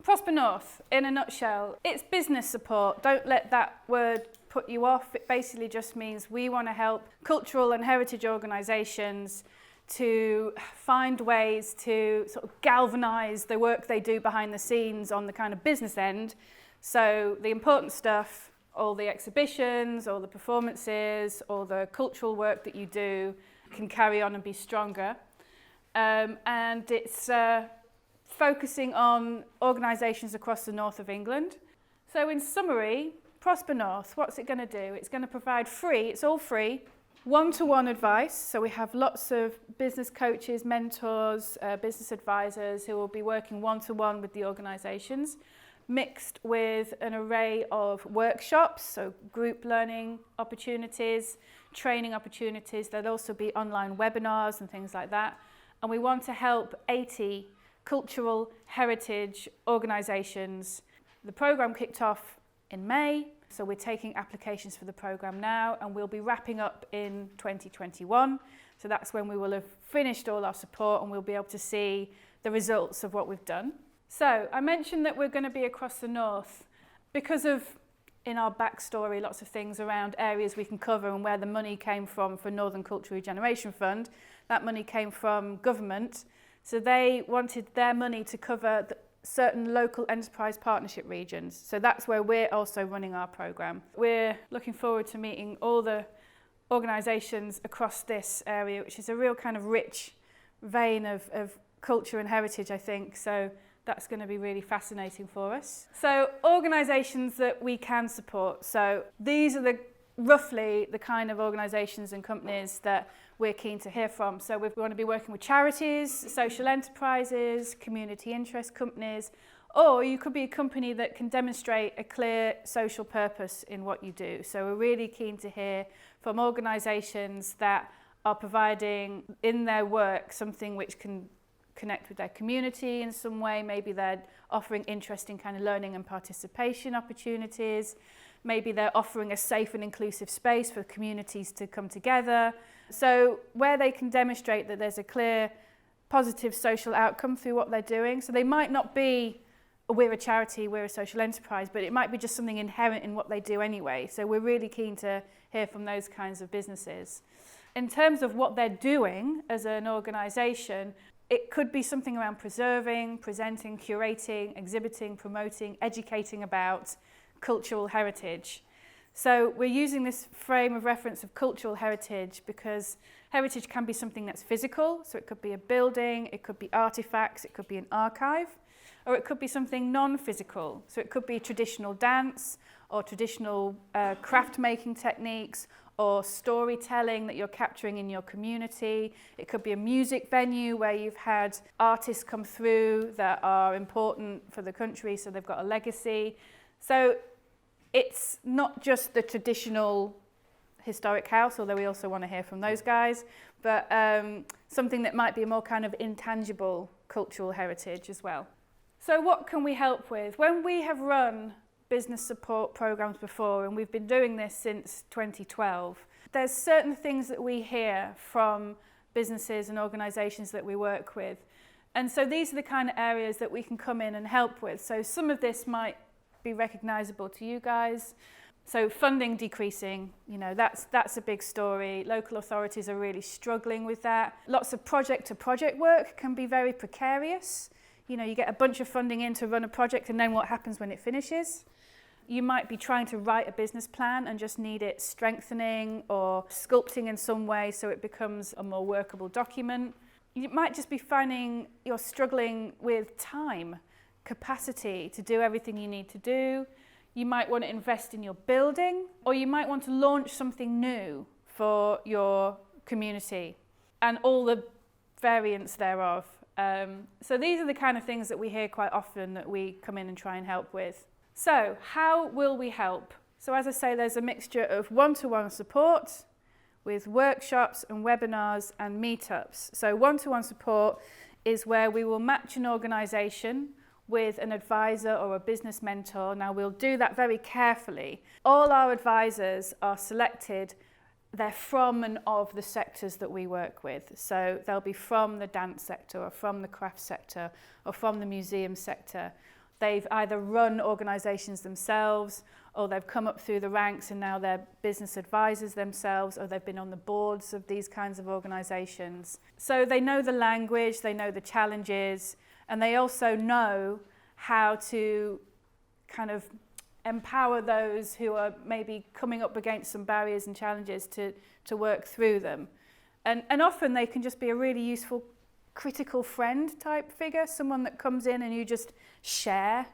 Prosper North, in a nutshell, it's business support. Don't let that word put you off. It basically just means we want to help cultural and heritage organisations to find ways to sort of galvanise the work they do behind the scenes on the kind of business end. So the important stuff, all the exhibitions, all the performances, all the cultural work that you do can carry on and be stronger. And it's focusing on organisations across the north of England. So in summary, Prosper North, what's it going to do? It's going to provide free, it's all free, one-to-one advice. So we have lots of business coaches, mentors, business advisors who will be working one-to-one with the organisations, mixed with an array of workshops, so group learning opportunities, training opportunities. There'll also be online webinars and things like that. And we want to help 80 cultural heritage organisations. The programme kicked off in May, so we're taking applications for the programme now, and we'll be wrapping up in 2021. So that's when we will have finished all our support and we'll be able to see the results of what we've done. So I mentioned that we're going to be across the north because of, in our backstory, lots of things around areas we can cover and where the money came from for Northern Cultural Regeneration Fund. That money came from government. So they wanted their money to cover certain local enterprise partnership regions. So that's where we're also running our programme. We're looking forward to meeting all the organisations across this area, which is a real kind of rich vein of culture and heritage, I think. So that's going to be really fascinating for us. So organisations that we can support. So these are roughly the kind of organisations and companies that we're keen to hear from. So we want to be working with charities, social enterprises, community interest companies, or you could be a company that can demonstrate a clear social purpose in what you do. So we're really keen to hear from organisations that are providing in their work something which can connect with their community in some way. Maybe they're offering interesting kind of learning and participation opportunities. Maybe they're offering a safe and inclusive space for communities to come together. So where they can demonstrate that there's a clear positive social outcome through what they're doing. So they might not be, we're a charity, we're a social enterprise, but it might be just something inherent in what they do anyway. So we're really keen to hear from those kinds of businesses. In terms of what they're doing as an organisation, it could be something around preserving, presenting, curating, exhibiting, promoting, educating about cultural heritage. So we're using this frame of reference of cultural heritage because heritage can be something that's physical, so it could be a building, it could be artifacts, it could be an archive, or it could be something non-physical. So it could be traditional dance or traditional craft making techniques or storytelling that you're capturing in your community. It could be a music venue where you've had artists come through that are important for the country, so they've got a legacy. So it's not just the traditional historic house, although we also want to hear from those guys, but something that might be a more kind of intangible cultural heritage as well. So what can we help with? When we have run business support programs before, and we've been doing this since 2012, there's certain things that we hear from businesses and organisations that we work with. And so these are the kind of areas that we can come in and help with. So some of this might be recognisable to you guys. So funding decreasing, that's a big story. Local authorities are really struggling with that. Lots of project-to-project work can be very precarious. You get a bunch of funding in to run a project, and then what happens when it finishes? You might be trying to write a business plan and just need it strengthening or sculpting in some way so it becomes a more workable document. You might just be finding you're struggling with time, capacity to do everything you need to do. You might want to invest in your building, or you might want to launch something new for your community and all the variants thereof. So these are the kind of things that we hear quite often that we come in and try and help with. So how will we help? So as I say, there's a mixture of one-to-one support with workshops and webinars and meetups. So one-to-one support is where we will match an organisation with an advisor or a business mentor. Now we'll do that very carefully. All our advisors are selected, they're from and of the sectors that we work with. So they'll be from the dance sector or from the craft sector or from the museum sector. they've either run organisations themselves, or they've come up through the ranks and now they're business advisors themselves, or they've been on the boards of these kinds of organisations. So they know the language, they know the challenges, and they also know how to kind of empower those who are maybe coming up against some barriers and challenges to work through them. And often they can just be a really useful critical friend type figure, someone that comes in and you just share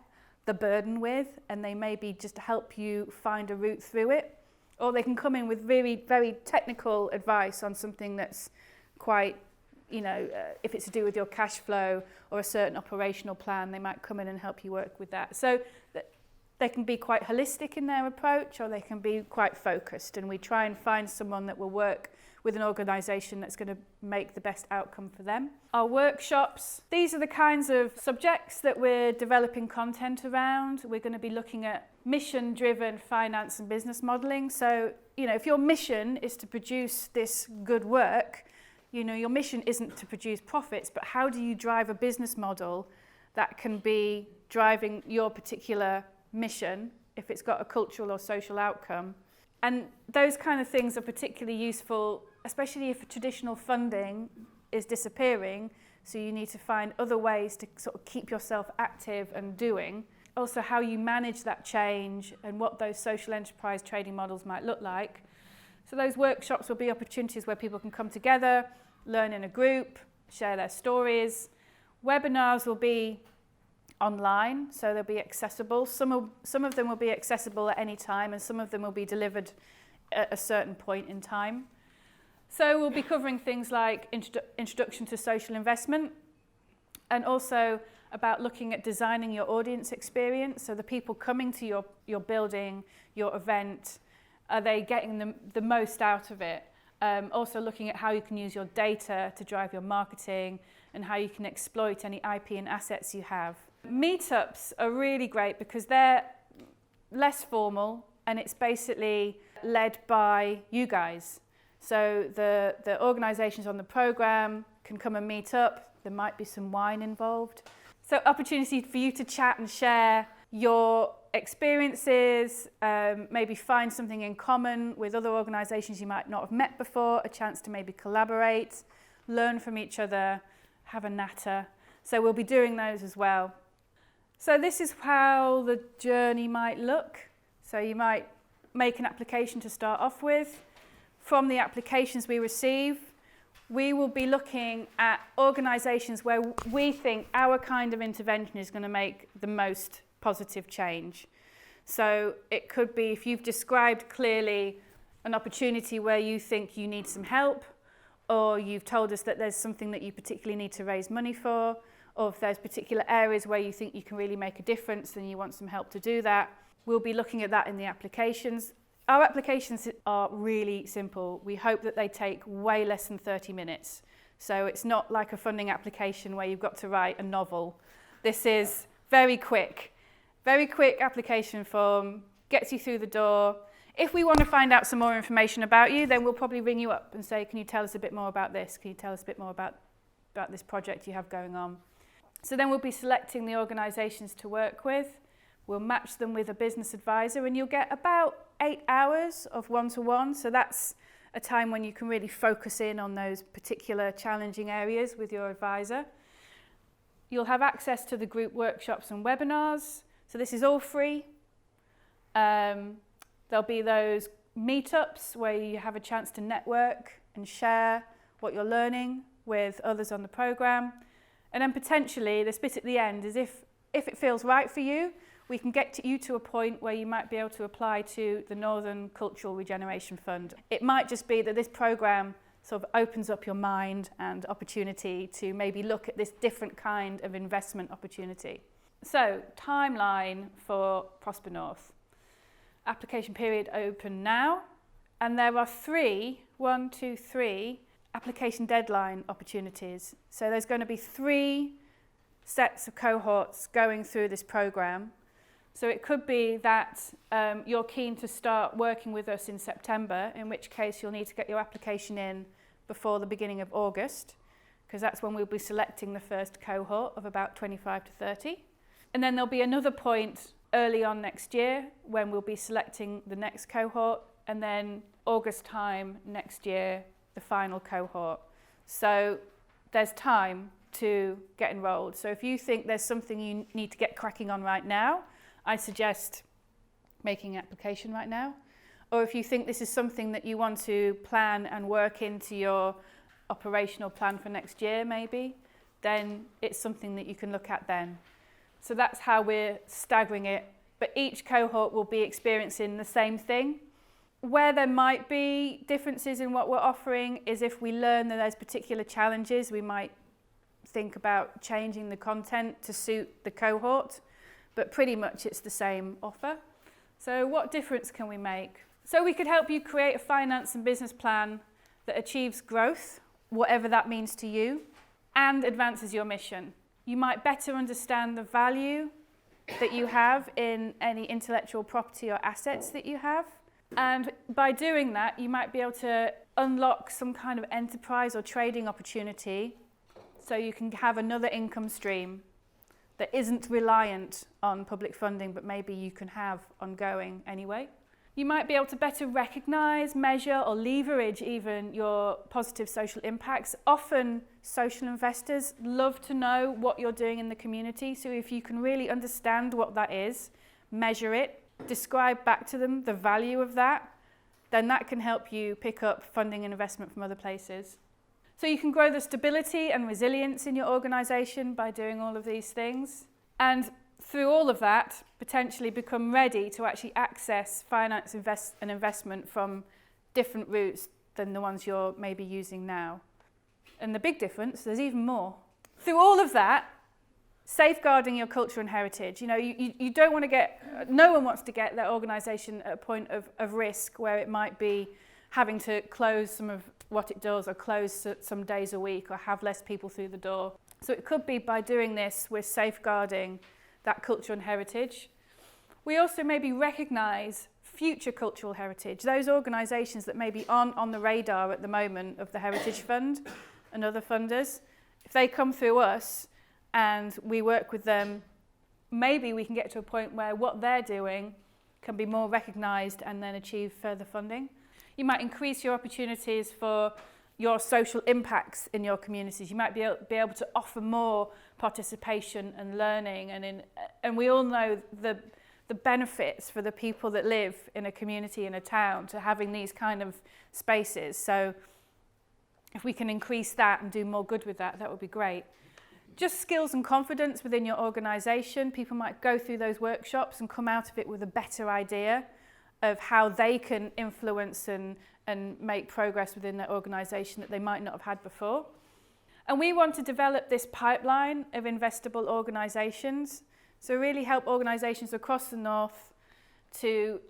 the burden with, and they maybe just help you find a route through it. Or they can come in with very, very technical advice on something that's quite, if it's to do with your cash flow or a certain operational plan, they might come in and help you work with that. So they can be quite holistic in their approach, or they can be quite focused, and we try and find someone that will work with an organisation that's going to make the best outcome for them. Our workshops, these are the kinds of subjects that we're developing content around. We're going to be looking at mission-driven finance and business modelling. So, if your mission is to produce this good work, your mission isn't to produce profits, but how do you drive a business model that can be driving your particular mission if it's got a cultural or social outcome? And those kind of things are particularly useful, especially if traditional funding is disappearing, so you need to find other ways to sort of keep yourself active and doing. Also how you manage that change and what those social enterprise trading models might look like. So those workshops will be opportunities where people can come together, learn in a group, share their stories. Webinars will be online, so they'll be accessible. Some of them will be accessible at any time, and some of them will be delivered at a certain point in time. So we'll be covering things like introduction to social investment, and also about looking at designing your audience experience. So the people coming to your building, your event, are they getting the most out of it? Also looking at how you can use your data to drive your marketing, and how you can exploit any IP and assets you have. Meetups are really great because they're less formal, and it's basically led by you guys. So the organisations on the programme can come and meet up. There might be some wine involved. So opportunity for you to chat and share your experiences, maybe find something in common with other organisations you might not have met before, a chance to maybe collaborate, learn from each other, have a natter. So we'll be doing those as well. So this is how the journey might look. So you might make an application to start off with. From the applications we receive, we will be looking at organisations where we think our kind of intervention is going to make the most positive change. So it could be if you've described clearly an opportunity where you think you need some help, or you've told us that there's something that you particularly need to raise money for, or if there's particular areas where you think you can really make a difference and you want some help to do that, we'll be looking at that in the applications. Our applications are really simple. We hope that they take way less than 30 minutes. So it's not like a funding application where you've got to write a novel. This is very quick application form, gets you through the door. If we want to find out some more information about you, then we'll probably ring you up and say, can you tell us a bit more about this? Can you tell us a bit more about this project you have going on? So then we'll be selecting the organisations to work with. We'll match them with a business advisor, and you'll get about 8 hours of one-to-one. So that's a time when you can really focus in on those particular challenging areas with your advisor. You'll have access to the group workshops and webinars. So this is all free. There'll be those meetups where you have a chance to network and share what you're learning with others on the programme. And then potentially, this bit at the end is if it feels right for you, we can get you to a point where you might be able to apply to the Northern Cultural Regeneration Fund. It might just be that this programme sort of opens up your mind and opportunity to maybe look at this different kind of investment opportunity. So, timeline for Prosper North. Application period open now, and there are three application deadline opportunities. So there's going to be 3 sets of cohorts going through this programme. So it could be that you're keen to start working with us in September, in which case you'll need to get your application in before the beginning of August, because that's when we'll be selecting the first cohort of about 25 to 30. And then there'll be another point early on next year when we'll be selecting the next cohort, and then August time next year, the final cohort. So there's time to get enrolled. So if you think there's something you need to get cracking on right now, I suggest making an application right now. Or if you think this is something that you want to plan and work into your operational plan for next year maybe, then it's something that you can look at then. So that's how we're staggering it. But each cohort will be experiencing the same thing. Where there might be differences in what we're offering is if we learn that there's particular challenges, we might think about changing the content to suit the cohort, but pretty much it's the same offer. So what difference can we make? So we could help you create a finance and business plan that achieves growth, whatever that means to you, and advances your mission. You might better understand the value that you have in any intellectual property or assets that you have. And by doing that, you might be able to unlock some kind of enterprise or trading opportunity so you can have another income stream that isn't reliant on public funding, but maybe you can have ongoing anyway. You might be able to better recognise, measure or leverage even your positive social impacts. Often social investors love to know what you're doing in the community. So if you can really understand what that is, measure it, describe back to them the value of that, then that can help you pick up funding and investment from other places. So you can grow the stability and resilience in your organisation by doing all of these things. And through all of that, potentially become ready to actually access finance and investment from different routes than the ones you're maybe using now. And the big difference, there's even more. Through all of that, safeguarding your culture and heritage. You know, you don't want to get, no one wants to get their organisation at a point of risk where it might be having to close some of what it does or close some days a week or have less people through the door. So it could be by doing this, we're safeguarding that culture and heritage. We also maybe recognise future cultural heritage, those organisations that may be on the radar at the moment of the Heritage Fund and other funders. If they come through us and we work with them, maybe we can get to a point where what they're doing can be more recognised and then achieve further funding. You might increase your opportunities for your social impacts in your communities. You might be able to offer more participation and learning, and we all know the benefits for the people that live in a community, in a town, to having these kind of spaces. So if we can increase that and do more good with that, that would be great. Just skills and confidence within your organisation. People might go through those workshops and come out of it with a better idea of how they can influence and make progress within their organisation that they might not have had before. And we want to develop this pipeline of investable organisations, so really help organisations across the North to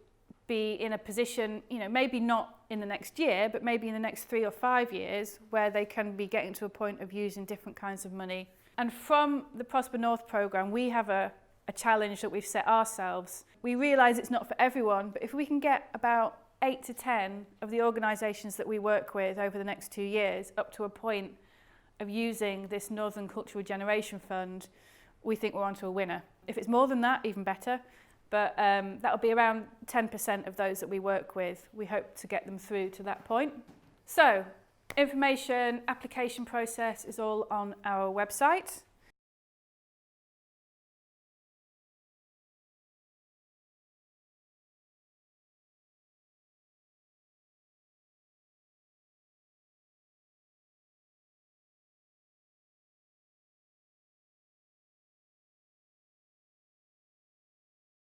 be in a position, you know, maybe not in the next year, but maybe in the next 3 or 5 years, where they can be getting to a point of using different kinds of money. And from the Prosper North programme, we have a challenge that we've set ourselves. We realise it's not for everyone, but if we can get about 8 to 10 of the organisations that we work with over the next 2 years up to a point of using this Northern Cultural Regeneration Fund, we think we're onto a winner. If it's more than that, even better, but that'll be around 10% of those that we work with. We hope to get them through to that point. So, information, application process is all on our website.